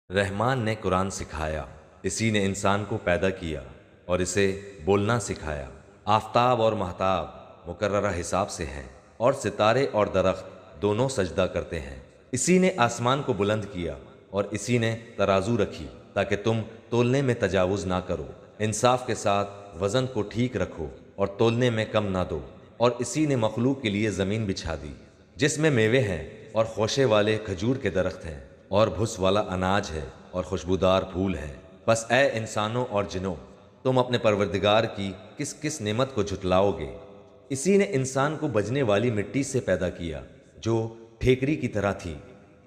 रहमान ने कुरान सिखाया, इसी ने इंसान को पैदा किया और इसे बोलना सिखाया। आफताब और महताब मुकर्ररा हिसाब से हैं और सितारे और दरख्त दोनों सजदा करते हैं। इसी ने आसमान को बुलंद किया और इसी ने तराजू रखी ताकि तुम तोलने में तजावुज ना करो। इंसाफ के साथ वज़न को ठीक रखो और तोलने में कम ना दो। और इसी ने मखलूक के लिए ज़मीन बिछा दी जिसमें मेवे हैं और खोशे वाले खजूर के दरख्त हैं और भुस वाला अनाज है और खुशबूदार फूल है। बस ए इंसानों और जिनों, तुम अपने परवरदिगार की किस किस नेमत को झुटलाओगे। इसी ने इंसान को बजने वाली मिट्टी से पैदा किया जो ठेकरी की तरह थी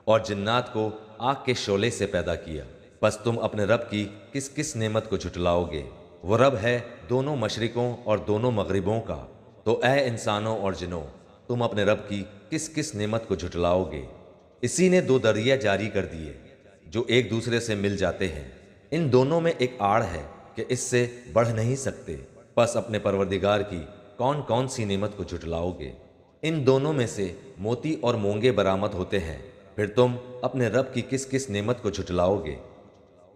और जिन्नात को आग के शोले से पैदा किया। बस तुम अपने रब की किस किस नेमत को झुटलाओगे। वो रब है दोनों मशरिकों और दोनों मगरिबों का। तो ए इंसानों और जिनों, तुम अपने रब की किस किस नेमत को झुटलाओगे। इसी ने दो दरिया जारी कर दिए जो एक दूसरे से मिल जाते हैं। इन दोनों में एक आड़ है कि इससे बढ़ नहीं सकते। बस अपने परवरदिगार की कौन कौन सी नेमत को झुटलाओगे। इन दोनों में से मोती और मूंगे बरामद होते हैं, फिर तुम अपने रब की किस किस नेमत को झुटलाओगे।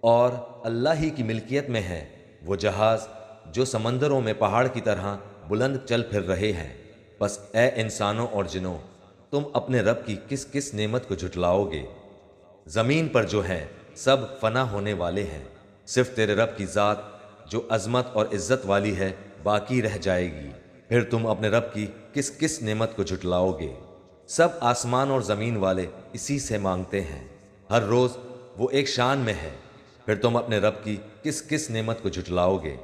और अल्लाह ही की मिल्कियत में है वो जहाज़ जो समंदरों में पहाड़ की तरह बुलंद चल फिर रहे हैं। बस ए इंसानों और जिनों, तुम अपने रब की किस किस नेमत को झुटलाओगे। ज़मीन पर जो है सब फना होने वाले हैं, सिर्फ तेरे रब की ज़ात जो अज़मत और इज़्ज़त वाली है बाकी रह जाएगी। फिर तुम अपने रब की किस किस नेमत को झुटलाओगे। सब आसमान और ज़मीन वाले इसी से मांगते हैं, हर रोज़ वो एक शान में है। फिर तुम अपने रब की किस किस नेमत को झुटलाओगे।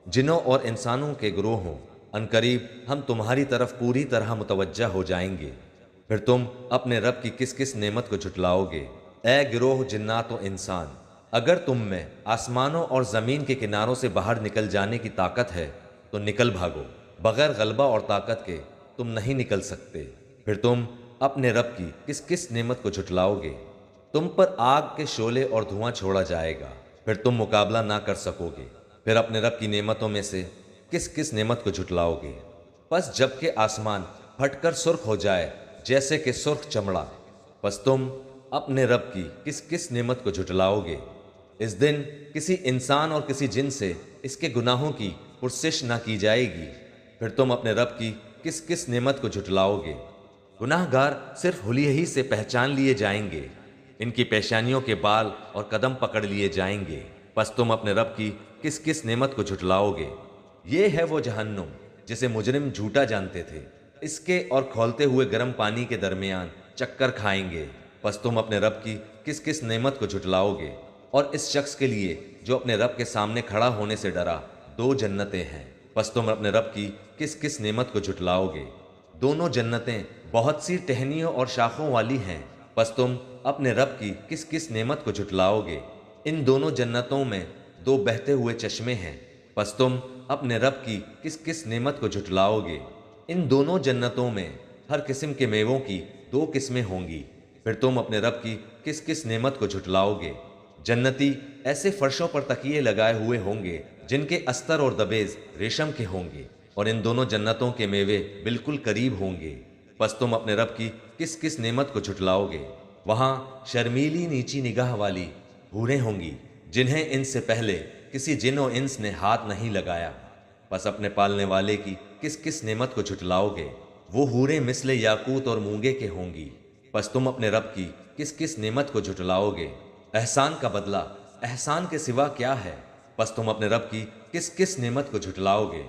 जिनों और इंसानों के ग्रोहों, अनकरीब हम तुम्हारी तरफ पूरी तरह मुतवज्जा हो जाएंगे। फिर तुम अपने रब की किस किस नेमत को झुटलाओगे। ए गिरोह जिन्नात व इंसान, अगर तुम में आसमानों और ज़मीन के किनारों से बाहर निकल जाने की ताकत है तो निकल भागो। बगैर गलबा और ताकत के तुम नहीं निकल सकते। फिर तुम अपने रब की किस किस नेमत को झुटलाओगे। तुम पर आग के शोले और धुआं छोड़ा जाएगा, फिर तुम मुकाबला ना कर सकोगे। फिर अपने रब की नेमतों में से किस किस नेमत को झुटलाओगे। बस जबकि आसमान फटकर सुर्ख हो जाए जैसे कि सुर्ख चमड़ा, बस तुम अपने रब की किस किस नेमत को झुटलाओगे। इस दिन किसी इंसान और किसी जिन से इसके गुनाहों की पुरसिश ना की जाएगी। फिर तुम अपने रब की किस किस नेमत को झुटलाओगे। गुनाहगार सिर्फ हुलिये ही से पहचान लिए जाएंगे, इनकी पेशानियों के बाल और कदम पकड़ लिए जाएंगे। बस तुम अपने रब की किस किस नेमत को झुटलाओगे। ये है वो जहन्नुम जिसे मुजरिम झूठा जानते थे, इसके और खौलते हुए गर्म पानी के दरमियान चक्कर खाएंगे। बस तुम अपने रब की किस किस नेमत को झुटलाओगे। और इस शख्स के लिए जो अपने रब के सामने खड़ा होने से डरा दो जन्नतें हैं। बस तुम अपने रब की किस किस नेमत को झुटलाओगे। दोनों जन्नतें बहुत सी टहनियों और शाखों वाली हैं। बस तुम अपने रब की किस किस नेमत को झुटलाओगे। इन दोनों जन्नतों में दो बहते हुए चश्मे हैं। बस तुम अपने रब की किस किस नेमत को झुटलाओगे। इन दोनों जन्नतों में हर किस्म के मेवों की दो किस्में होंगी। फिर तुम अपने रब की किस किस नेमत को झुटलाओगे। जन्नती ऐसे फर्शों पर तकिए लगाए हुए होंगे जिनके अस्तर और दबेज रेशम के होंगे और इन दोनों जन्नतों के मेवे बिल्कुल करीब होंगे। बस तुम अपने रब की किस किस नेमत को झुटलाओगे। वहाँ शर्मीली नीची निगाह वाली हूरें होंगी जिन्हें इनसे पहले किसी जिन और इंस ने हाथ नहीं लगाया। बस अपने पालने वाले की किस किस नेमत को झुटलाओगे। वो हूरें मिसले याकूत और मूंगे के होंगी। बस तुम अपने रब की किस किस नेमत को झुटलाओगे। एहसान का बदला एहसान के सिवा क्या है। बस तुम अपने रब की किस किस नेमत को झुटलाओगे।